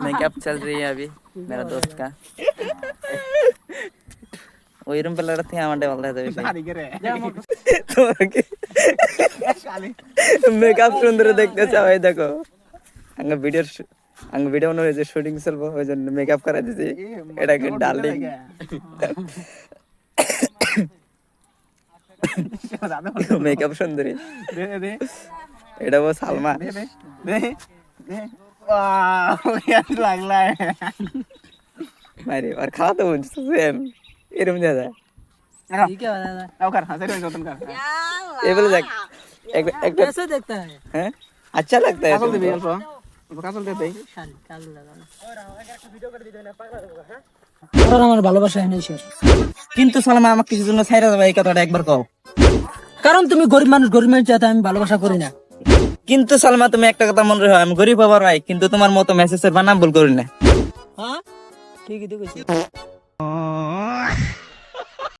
makeup चल रही है अभी मेरा दोस्त का ওইরকম পেলাটা থেকে আমাদের বলতে হবে তোমাকে মেকআপ সুন্দর দেখতে চাও এই দেখো আঙ্গ ভিডিও অনুযায়ী যে শুটিং চলবো ওই জন্য মেকআপ করা দিছি এটাকে ডার্লিং মেকআপ সুন্দরী এটা ও সালমা লাগলা মারি আর খাওয়া তো বুঝছেন এরকম দেয়া যায় ठीक है दादा आओ कर हंस रहे हो तुम कर ये बोले देख एक कैसे देखता है हैं अच्छा लगता है कासल दे अल्प कासल दे भाई কালো লাগানো আর আমার ভালোবাসা নেই শেষ কিন্তু সালমা আমাকে কিছু জন্য ছাইরা যাবে এই কথাটা একবার কও কারণ তুমি গরিব মানুষ চাইতে আমি ভালোবাসা করি না কিন্তু সালমা তুমি একটা কথা মনে রাখো আমি গরিব হবার ভাই কিন্তু তোমার মতো মেসেজের বানাম ভুল করি না হ্যাঁ ঠিকই তো কইছি